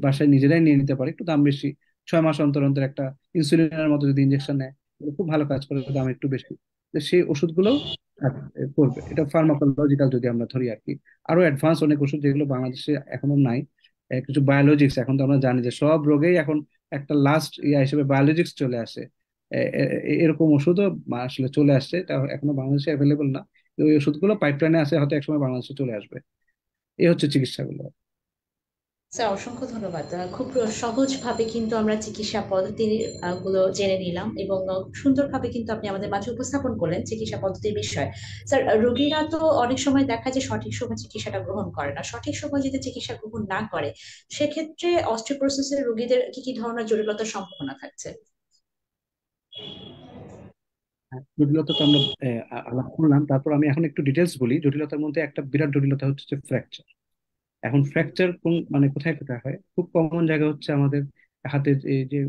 বাসায় নিজেরাই নিয়ে নিতে পারে, একটু দাম বেশি। 6 মাস অন্তর অন্তর একটা ইনসুলিনের মতো যদি ইনজেকশন নেয়, এগুলো খুব ভালো কাজ করে, দাম একটু বেশি। তো সেই ওষুধগুলোও কাজ করবে। এটা ফার্মাকোলজিক্যাল যদি আমরা ধরি আর কি। আরো অ্যাডভান্স অনেক ওষুধ যেগুলো বাংলাদেশে এখনো নাই, কিছু বায়োলজিক্স। এখন তো আমরা জানি যে সব রোগেই এখন একটা লাস্ট ইয়া হিসেবে বায়োলজিক্স চলে আসে। এরকম ওষুধও আসলে চলে আসছে, এটা এখনো বাংলাদেশে অ্যাভেলেবল না। তো ওই ওষুধগুলো পাইপলাইনে আছে, হয়তো একসময় বাংলাদেশে চলে আসবে। এই হচ্ছে চিকিৎসাগুলো। স্যার অসংখ্য ধন্যবাদ। খুব সহজভাবে কিন্তু আমরা চিকিৎসা পদ্ধতি গুলো জেনে নিলাম, এবং সুন্দরভাবে কিন্তু আপনি আমাদের মাঝে উপস্থাপন করলেন চিকিৎসা পদ্ধতির বিষয়। স্যার, রোগীরা তো অনেক সময় দেখা যায় সঠিক সময় চিকিৎসাটা গ্রহণ করে না। সঠিক সময় যদি চিকিৎসা গ্রহণ না করে, সেক্ষেত্রে অস্টিওপোরোসিসের রোগীদের কি কি ধরনের জটিলতার সম্ভাবনা থাকছে? হ্যাঁ, জটিলতা তো আমরা আলাপ করলাম, তারপর আমি এখন একটু ডিটেলস বলি। জটিলতার মধ্যে একটা বিরাট জটিলতা হচ্ছে ফ্র্যাকচার। এখন ফ্র্যাকচার কোন মানে কোথায় কোথায় হয়, খুব কমন জায়গা হচ্ছে আমাদের হাতের এই যে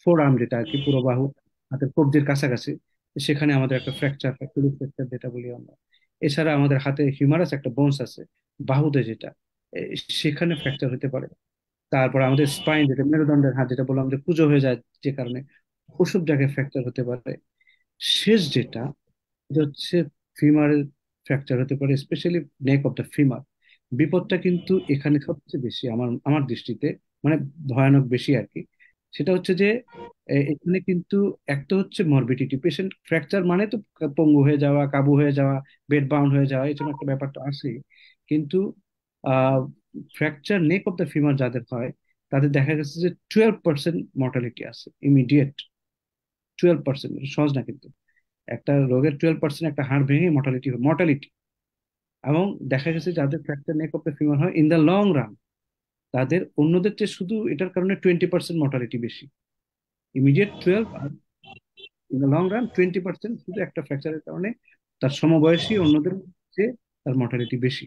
ফোর আর্ম, যেটা আর কি পুরো বাহু, হাতের কবজির কাছাকাছি, সেখানে আমাদের একটা ফ্র্যাকচার, ফ্র্যাকচার ফ্র্যাকচার যেটা বলি আমরা। এছাড়া আমাদের হাতে হিউমারাস একটা বোনস আছে বাহুতে, যেটা এ, সেখানে ফ্র্যাকচার হতে পারে। তারপর আমাদের স্পাইন, যেটা মেরুদণ্ডের হাড়, যেটা বললাম যে কুঁজো হয়ে যায় যে কারণে, ওসব জায়গায় ফ্র্যাকচার হতে পারে। শেষ যেটা, এটা হচ্ছে ফিমারের ফ্র্যাকচার হতে পারে, specially neck of the femur. বিপদটা কিন্তু এখানে সবচেয়ে বেশি আমার আমার দৃষ্টিতে, মানে ভয়ানক বেশি আর কি। সেটা হচ্ছে যে এখানে কিন্তু একটা হচ্ছে মরবিডিটি, পেশেন্ট ফ্র্যাকচার মানে তো পঙ্গু হয়ে যাওয়া, কাবু হয়ে যাওয়া, বেড বাউন্ড হয়ে যাওয়া, এরকম একটা ব্যাপারটা আছে। কিন্তু ah fracture neck of the femur যাদের হয়, তাদের দেখা গেছে যে 12% মর্টালিটি আছে ইমিডিয়েট। 12%, সহজ না কিন্তু। একটা রোগের 12% একটা হাড় ভেঙে মর্টালিটি। এবং দেখা গেছে যাদের fracture neck of the femur হয় ইন দ্য লং রান, তাদের অন্যদের চেয়ে শুধু এটার কারণে 20% মর্টালিটি বেশি। ইমিডিয়েট 12, আর ইন দ্য লং রান 20% শুধু একটা ফ্র্যাকচারের কারণে তার সমবয়সী অন্যদের চেয়ে তার মর্টালিটি বেশি।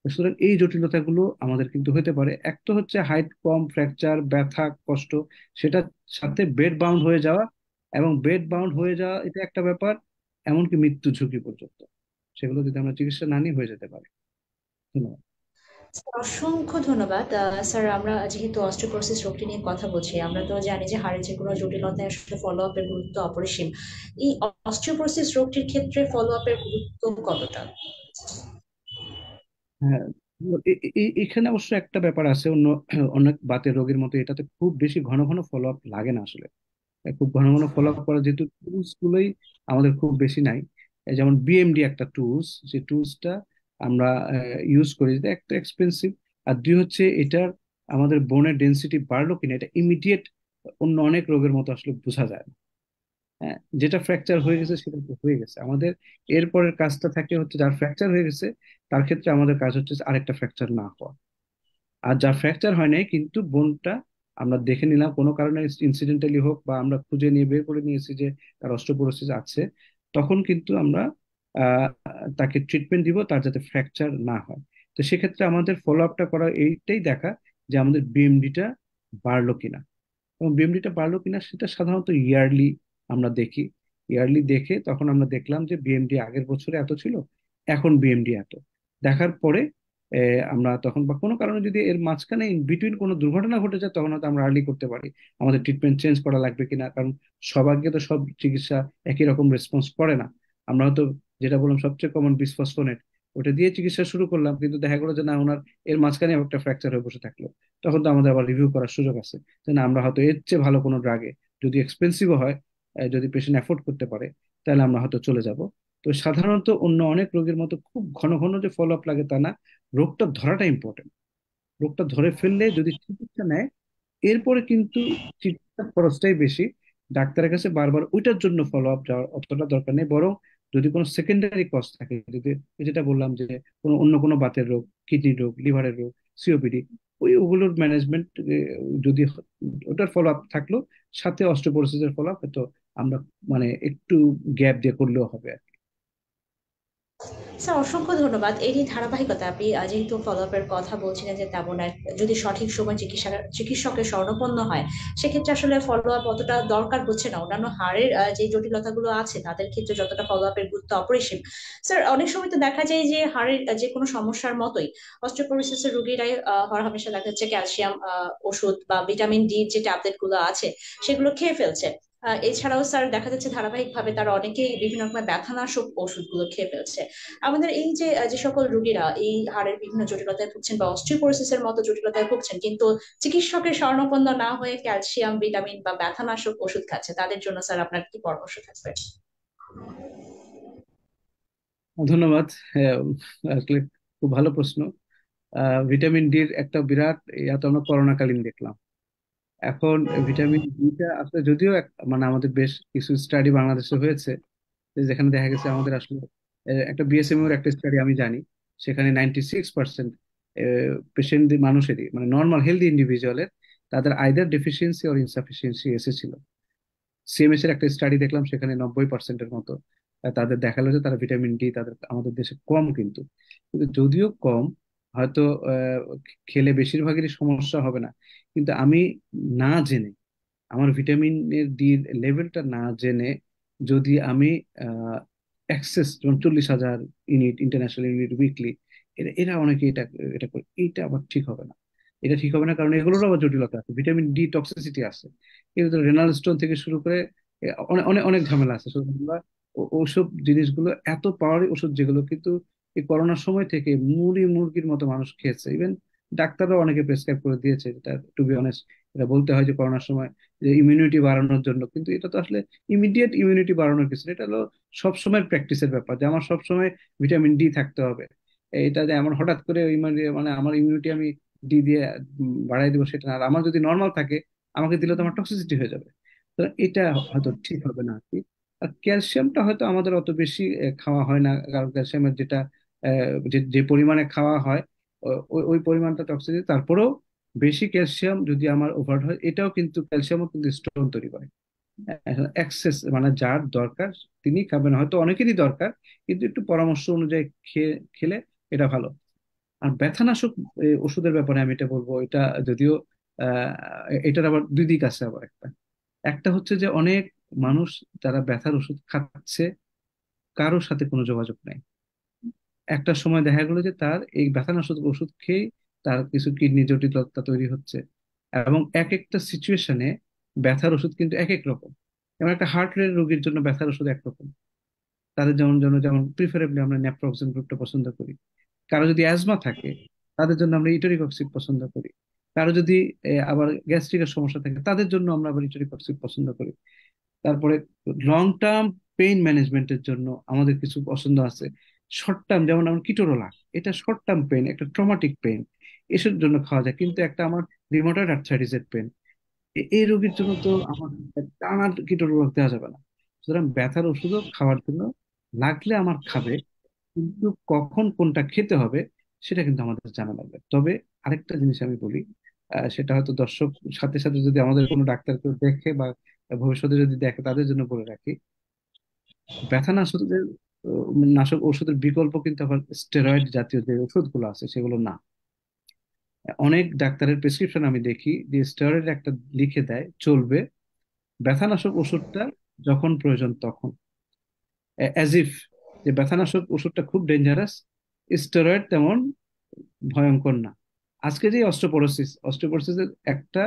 সুতরাং এই জটিলতাগুলো আমাদের কিন্তু হতে পারে। এক তো হচ্ছে হাইট কম, ফ্র্যাকচার, ব্যথা, কষ্ট, সেটার সাথে বেড বাউন্ড হয়ে যাওয়া। এবং বেড বাউন্ড হয়ে যাওয়া এটা একটা ব্যাপার, এমনকি মৃত্যু ঝুঁকি পর্যন্ত, সেগুলো যদি আমরা চিকিৎসা না নিই হয়ে যেতে পারে। ধন্যবাদ। স্যার, অসংখ্য ধন্যবাদ। স্যার, আমরা যেহেতু অস্টিওপোরোসিস রোগটি নিয়ে কথা বলছি, আমরা তো জানি যে হাড়ের যে কোনো জটিলতায় আসলে ফলো আপের গুরুত্ব অপরিসীম। এই অস্টিওপোরোসিস রোগটির ক্ষেত্রে ফলো আপের গুরুত্ব কতটা? হ্যাঁ, এখানে অবশ্য একটা ব্যাপার আছে, অন্য অনেক বাতের রোগের মতো এটাতে খুব বেশি ঘন ঘন ফলো আপ লাগে না আসলে। খুব ঘন ঘন ফলো আপ করা, যেহেতু টুলস গুলোই আমাদের খুব বেশি নাই। যেমন বিএমডি একটা টুলস, যে টুলসটা আমরা ইউজ করি, যেটা একটা এক্সপেন্সিভ। আর দুই হচ্ছে এটার আমাদের বোনের ডেন্সিটি বাড়লো কিনা, এটা ইমিডিয়েট অন্য অনেক রোগের মতো আসলে বোঝা যায় না। হ্যাঁ, যেটা ফ্র্যাকচার হয়ে গেছে সেটা তো হয়ে গেছে। আমাদের এরপরের কাজটা থাকে হচ্ছে, যার ফ্র্যাকচার হয়ে গেছে তার ক্ষেত্রে আমাদের কাজ হচ্ছে আরেকটা ফ্র্যাকচার না হওয়া। আর যার ফ্র্যাকচার হয় নাই কিন্তু বোনটা আমরা দেখে নিলাম কোনো কারণে, ইনসিডেন্টালি হোক বা আমরা খুঁজে নিয়ে বের করে নিয়েছি যে তার অস্টিওপোরোসিস আছে, তখন কিন্তু আমরা আহ, তাকে ট্রিটমেন্ট দিব তার যাতে ফ্র্যাকচার না হয়। তো সেক্ষেত্রে আমাদের ফলো আপটা করা, এইটাই দেখা যে আমাদের বিএমডিটা বাড়লো কিনা। এবং বিএমডিটা বাড়লো কিনা সেটা সাধারণত ইয়ারলি আমরা দেখি। ইয়ারলি দেখে তখন আমরা দেখলাম যে বিএমডি আগের বছরে এত ছিল, এখন বিএমডি এত। দেখার পরে আমরা তখন, বা কোনো কারণে যদি এর মাঝখানে ইন বিটুইন কোনো দুর্ঘটনা ঘটে যায়, তখন হয়তো আমরা আর্লি করতে পারি আমাদের ট্রিটমেন্ট চেঞ্জ করা লাগবে কিনা। কারণ সবাইকে তো সব চিকিৎসা একই রকম রেসপন্স করে না। আমরা হয়তো, যেটা বললাম সবচেয়ে কমন বিসফসফোনেট, ওটা দিয়ে চিকিৎসা শুরু করলাম, কিন্তু দেখা গেলো যে না, ওনার এর মাঝখানে আবার একটা ফ্র্যাকচার হয়ে বসে থাকলো। তখন তো আমাদের আবার রিভিউ করার সুযোগ আছে যে না, আমরা হয়তো এর চেয়ে ভালো কোনো ড্রাগে, যদি এক্সপেন্সিভও হয়, যদি পেশেন্ট অ্যাফোর্ড করতে পারে, তাহলে আমরা হয়তো চলে যাব। তো সাধারণত অন্য অনেক রোগের মতো খুব ঘন ঘন যে ফলো আপ লাগে তা না। রোগটা ধরাটা ইম্পর্টেন্ট। রোগটা ধরে ফেললে যদি চিকিৎসা নেয়, এরপরে কিন্তু চিকিৎসার খরচটাই বেশি। ডাক্তারের কাছে বারবার ওইটার জন্য ফলো আপ যাওয়ার অতটা দরকার নেই। বরং যদি কোনো সেকেন্ডারি কজ থাকে, যদি যেটা বললাম যে কোনো অন্য কোনো বাতের রোগ, কিডনি রোগ, লিভারের রোগ, সিওপিডি, ওগুলোর ম্যানেজমেন্ট যদি ওটার ফলো আপ থাকলো, সাথে অস্টিওপোরোসিসের ফলো আপ হয়তো আমরা মানে একটু গ্যাপ দিয়ে করলেও হবে আর কি। স্যার অসংখ্য ধন্যবাদ। এরই ধারাবাহিকতা আপনি যেহেতু ফলো আপের কথা বলছিলেন যে তেমন এক যদি সঠিক সময় চিকিৎসকের শরণাপন্ন হয়, সেক্ষেত্রে আসলে ফলো আপ অতটা দরকার হচ্ছে না। অন্যান্য হাড়ের যে জটিলতাগুলো আছে তাদের ক্ষেত্রে যতটা ফলো আপের গুরুত্ব অপরিসীম। স্যার অনেক সময় তো দেখা যায় যে হাড়ের যে কোনো সমস্যার মতোই অস্টিওপোরোসিসের রোগীরাই হরহামেশা দেখা যাচ্ছে ক্যালসিয়াম ওষুধ বা ভিটামিন ডি যে ট্যাবলেট গুলো আছে সেগুলো খেয়ে ফেলছে। এছাড়াও স্যার দেখা যাচ্ছে ধারাবাহিকভাবে তারা অনেকেই বিভিন্ন রকমের ব্যথানাশক ওষুধগুলো খেয়ে ফেলছে। আমাদের এই যে যে সকল রোগীরা এই হাড়ের বিভিন্ন জটিলতায় ভুগছেন বা অস্টিওপোরোসিসের মতো জটিলতায় ভুগছেন, কিন্তু চিকিৎসকের শরণাপন্ন না হয়ে ক্যালসিয়াম ভিটামিন বা ব্যথানাশক ওষুধ খাচ্ছে, তাদের জন্য স্যার আপনার কি পরামর্শ থাকবে? ধন্যবাদ। হ্যাঁ, আসলে খুব ভালো প্রশ্ন। ভিটামিন ডির একটা বিরাট ইয়া তো আমরা করোনাকালীন দেখলাম। এখন ভিটামিন ডিটা আসলে যদিও মানে আমাদের বেশ কিছু স্টাডি বাংলাদেশে হয়েছে, যেখানে দেখা গেছে আমাদের আসলে একটা বিএসএমইউ এর একটা স্টাডি আমি জানি, সেখানে 96% পেশেন্ট মানুষেরই মানে নর্মাল হেলদি ইন্ডিভিজুয়ালের তাদের আইদার ডেফিসিয়েন্সি অর ইনসাফিসিয়েন্সি এসেছিল। সিএমএস এর একটা স্টাডি দেখলাম, সেখানে 90%-এর মতো তাদের দেখালো যে তারা ভিটামিন ডি তাদের আমাদের দেশে কম। কিন্তু কিন্তু যদিও কম, হয়তো আহ, খেলে বেশিরভাগেরই সমস্যা হবে না, কিন্তু আমি না জেনে আমার ভিটামিনের ডি লেভেলটা না জেনে যদি আমি এক্সেস যেমন 40,000 ইউনিট ইন্টারন্যাশনাল ইউনিট উইকলি, এরা অনেকে এটা এটা করে, এটা আবার ঠিক হবে না। এটা ঠিক হবে না কারণ এগুলোরও আবার জটিলতা আছে, ভিটামিন ডি টক্সিসিটি আছে। কিন্তু রেনাল স্টোন থেকে শুরু করে অনেক অনেক অনেক ঝামেলা আছে। সুতরাং আমরা ওসব জিনিসগুলো এত পাওয়ারই ওষুধ যেগুলো কিন্তু এই করোনার সময় থেকে মুরগির মতো মানুষ খেয়েছে, ইভেন ডাক্তাররা অনেকে প্রেসক্রাইব করে দিয়েছে, এটা টু বি অনেস্ট। এটা বলতে হয় যে করোনার সময় যে ইমিউনিটি বাড়ানোর জন্য, কিন্তু এটা তো আসলে ইমিডিয়েট ইমিউনিটি বাড়ানোর কিছু না। এটা হলো সবসময় প্র্যাকটিসের ব্যাপার যে আমার সবসময় ভিটামিন ডি থাকতে হবে। এটা যে এমন হঠাৎ করে মানে আমার ইমিউনিটি আমি ডি দিয়ে বাড়াই দিব সেটা না। আর আমার যদি নর্মাল থাকে, আমাকে দিলে তো আমার টক্সিসিটি হয়ে যাবে। তো এটা হয়তো ঠিক হবে না আর কি। আর ক্যালসিয়ামটা হয়তো আমাদের অত বেশি খাওয়া হয় না, কারণ ক্যালসিয়ামের যেটা যে যে পরিমাণে খাওয়া হয় ওই ওই পরিমাণটা টক্সিসিটি। তারপরেও বেশি ক্যালসিয়াম যদি আমার ওভার হয়, এটাও কিন্তু ক্যালসিয়ামও কিন্তু স্টোন তৈরি করে। এক্সেস মানে যার দরকার তিনি খাবেন, হয়তো অনেকেরই দরকার, কিন্তু একটু পরামর্শ অনুযায়ী খেলে এটা ভালো। আর ব্যথানাশক ওষুধের ব্যাপারে আমি এটা বলবো, এটা যদিও আহ এটার আবার দুই দিক আছে। আবার একটা একটা হচ্ছে যে অনেক মানুষ যারা ব্যথার ওষুধ খাচ্ছে, কারোর সাথে কোনো যোগাযোগ নাই। একটা সময় দেখা গেলো যে তার এই ব্যথানাশক ওষুধ খেয়ে তার কিছু কিডনি জটিলতা তৈরি হচ্ছে। এবং এক একটা সিচুয়েশনে ব্যথার ওষুধ কিন্তু এক এক রকম। যেমন একটা হার্ট রেট রোগীর জন্য ব্যথার ওষুধ একরকম, তাদের যেমন জন্য যেমন প্রিফারেবলি আমরা ন্যাপ্রোক্সেন গ্রুপটা পছন্দ করি। কারো যদি অ্যাজমা থাকে, তাদের জন্য আমরা ইটোরিকক্সিব পছন্দ করি। কারো যদি আবার গ্যাস্ট্রিকের সমস্যা থাকে, তাদের জন্য আমরা আবার ইটোরিকক্সিব পছন্দ করি। তারপরে লং টার্ম পেইন ম্যানেজমেন্টের জন্য আমাদের কিছু পছন্দ আছে। শর্ট টার্ম যেমন আমার কিটোরোলা, এটা শর্ট টার্ম পেইন, একটা ট্রমাটিক পেইন, এসব জন্য খাওয়া যায়। কিন্তু একটা আমার রিমোটয়েড আর্থ্রাইটিসের পেন, এই রোগীর জন্য তো আমার টানা কিটোরোলা দেওয়া যাবে না। সুতরাং ব্যথার ওষুধও খাওয়ার জন্য লাগলে আমার খাবে, কিন্তু কখন কোনটা খেতে হবে সেটা কিন্তু আমাদের জানা লাগবে। তবে আরেকটা জিনিস আমি বলি, সেটা হয়তো দর্শক সাথে সাথে যদি আমাদের কোনো ডাক্তার কেউ দেখে বা ভবিষ্যতে যদি দেখে, তাদের জন্য বলে রাখি, ব্যথা নাশকের নাশক ওষুধের বিকল্প কিন্তু আবার স্টেরয়েড জাতীয় যে ওষুধগুলো আছে সেগুলো না। অনেক ডাক্তারের প্রেসক্রিপশন আমি দেখি যে স্টেরয়েড একটা লিখে দেয়, চলবে ব্যথানাশক ওষুধটা যখন প্রয়োজন তখন, অ্যাজ ইফ যে ব্যথানাশক ওষুধটা খুব ডেঞ্জারাস, স্টেরয়েড তেমন ভয়ঙ্কর না। আজকে যে অস্টিওপোরোসিসের একটা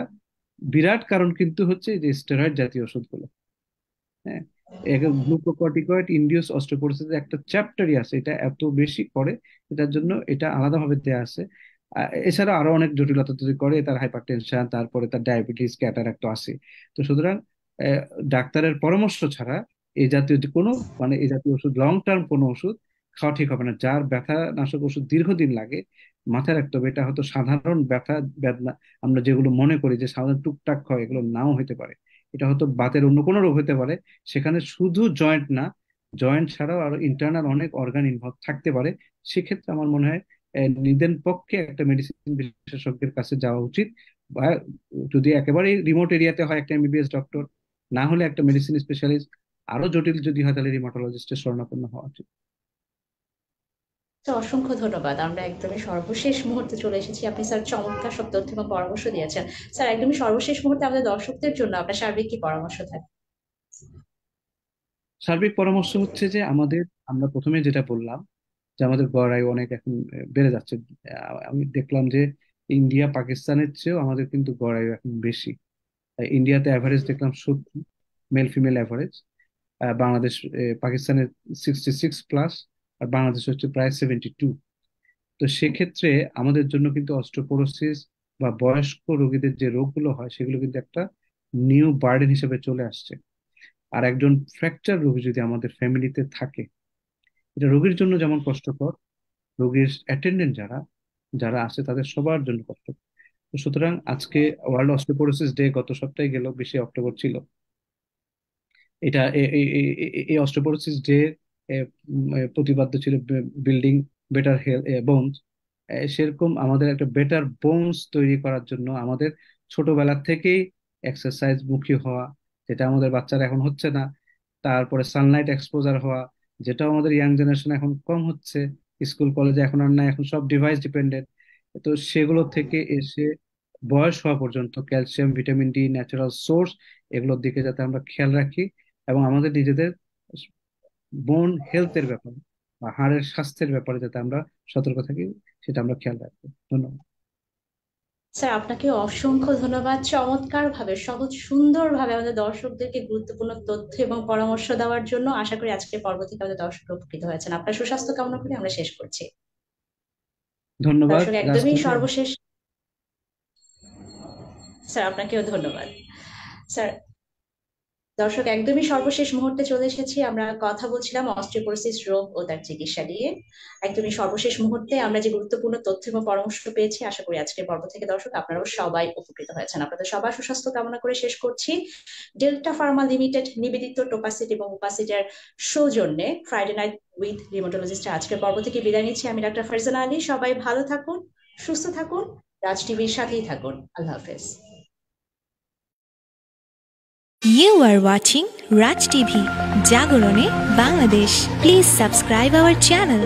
বিরাট কারণ কিন্তু হচ্ছে এই যে স্টেরয়েড জাতীয় ওষুধগুলো। হ্যাঁ, গ্লুকোকর্টিকয়েড ইনডিউস অস্টিওপোরোসিস একটা চ্যাপ্টারই আছে, এটা এত বেশি করে, এটার জন্য এটা আলাদাভাবে দেয়া আছে। এছাড়া আরো অনেক জটিলতা তৈরি করে, তার হাইপারটেনশন, তারপরে তার ডায়াবেটিস, ক্যাটারাক্ট আছে। তো সুতরাং আহ, ডাক্তারের পরামর্শ ছাড়া এই জাতীয় যে কোনো মানে এই জাতীয় ওষুধ, লং টার্ম কোনো ওষুধ খাওয়া ঠিক হবে না। যার ব্যথা নাশক ওষুধ দীর্ঘদিন লাগে, মাথায় রাখতে হবে এটা হয়তো সাধারণ ব্যথা বেদনা আমরা যেগুলো মনে করি যে সাধারণ টুকটাক হয়, এগুলো নাও হতে পারে। এটা হয়তো বাতের অন্য কোনো রোগ হতে পারে। সেখানে শুধু জয়েন্ট না, জয়েন্ট ছাড়াও আরো ইন্টারনাল অনেক অর্গান ইনভলভ থাকতে পারে। সেক্ষেত্রে আমার মনে হয় নিদেন পক্ষে একটা মেডিসিন বিশেষজ্ঞের কাছে যাওয়া উচিত। বা যদি একেবারে রিমোট এরিয়াতে হয়, একটা এমবিবিএস ডক্টর, না হলে একটা মেডিসিন স্পেশালিস্ট, আরো জটিল যদি হয় তাহলে রিমাটোলজিস্টের শরণাপন্ন হওয়া উচিত। তো অসংখ্য ধন্যবাদ। আমরা একদমই সর্বশেষ মুহূর্তে চলে এসেছি। আপনি স্যার চমৎকার সব তথ্য এবং পরামর্শ দিয়েছেন। স্যার একদমই সর্বশেষ মুহূর্তে আমাদের দর্শকদের জন্য আপনার সার্বিক কি পরামর্শ থাকে? সার্বিক পরামর্শ হচ্ছে যে আমরা প্রথমে যেটা বললাম যে আমাদের গড় আয়ু অনেক এখন বেড়ে যাচ্ছে। আমি দেখলাম যে ইন্ডিয়া পাকিস্তানের চেয়েও আমাদের কিন্তু গড় আয়ু এখন বেশি। ইন্ডিয়াতে অ্যাভারেজ দেখলাম 70, মেল ফিমেল অ্যাভারেজ। বাংলাদেশ পাকিস্তানের 66+, আর বাংলাদেশ হচ্ছে প্রায় 72। তো সেক্ষেত্রে আমাদের জন্য কিন্তু অস্টিওপোরোসিস বা বয়স্ক রোগীদের যে রোগগুলো হয় সেগুলো কিন্তু একটা নিউ বার্ডেন হিসেবে চলে আসছে। আর একজন ফ্র্যাকচার রোগী যদি আমাদের ফ্যামিলিতে থাকে, এটা রোগীর জন্য যেমন কষ্টকর, রোগীর অ্যাটেন্ডেন্ট যারা যারা আছে তাদের সবার জন্য কষ্টকর। তো সুতরাং আজকে ওয়ার্ল্ড অস্টিওপোরোসিস ডে গত সপ্তাহে গেল, 20 অক্টোবর ছিল। এটা এই অস্টিওপোরোসিস ডে প্রতিপাদ্য ছিল বিল্ডিং বেটার হেলথ বোনস। সেরকম আমাদের একটা বেটার বোনস তৈরি করার জন্য আমাদের ছোটবেলা থেকেই এক্সারসাইজ মুখী হওয়া, যেটা আমাদের বাচ্চারা এখন হচ্ছে না। তারপরে সানলাইট এক্সপোজার হওয়া, যেটাও আমাদের ইয়াং জেনারেশন এখন কম হচ্ছে। স্কুল কলেজে এখন আর না, এখন সব ডিভাইস ডিপেন্ডেন্ট। তো সেগুলো থেকে এসে বয়স হওয়া পর্যন্ত calcium, vitamin D, natural source, এগুলোর দিকে যাতে আমরা খেয়াল রাখি এবং আমাদের নিজেদের বোন হেলথের ব্যাপারে বা হাড়ের স্বাস্থ্যের ব্যাপারে যাতে আমরা সতর্ক থাকি, সেটা আমরা খেয়াল রাখবো। ধন্যবাদ। স্যার আপনাকে অসংখ্য ধন্যবাদ। চমৎকার ভাবে সহজ সুন্দর ভাবে আমাদের দর্শকদেরকে গুরুত্বপূর্ণ তথ্য এবং পরামর্শ দেওয়ার জন্য আশা করি আজকের পর্ব থেকে আমাদের দর্শক উপকৃত হয়েছেন। আপনার সুস্বাস্থ্য কামনা করে আমরা শেষ করছি। ধন্যবাদ দর্শক একদমই রাজনীতি। সর্বশেষ। স্যার আপনাকেও ধন্যবাদ। স্যার দর্শক একদমই সর্বশেষ মুহূর্তে চলে এসেছি। আমরা কথা বলছিলাম অস্টিওপোরোসিস রোগ ও তার চিকিৎসা নিয়ে। একদমই সর্বশেষ মুহূর্তে আমরা যে গুরুত্বপূর্ণ তথ্য এবং পরামর্শ পেয়েছি, আশা করি আজকের পর্ব থেকে দর্শক আপনারাও সবাই উপকৃত হয়েছেন। আপনাদের সবার সুস্বাস্থ্য কামনা করে শেষ করছি। ডেল্টা ফার্মা লিমিটেড নিবেদিত টোপাসিট এবং উপাসিটের সৌজন্যে ফ্রাইডে নাইট উইথ রিমোটোলজিস্ট আজকের পর্ব থেকে বিদায় নিচ্ছি। আমি ডাক্তার ফারজানা আলী। সবাই ভালো থাকুন, সুস্থ থাকুন, রাজ টিভির সাথেই থাকুন। আল্লাহ হাফেজ। You are watching Raj TV, Jagorone, Bangladesh. Please subscribe our channel.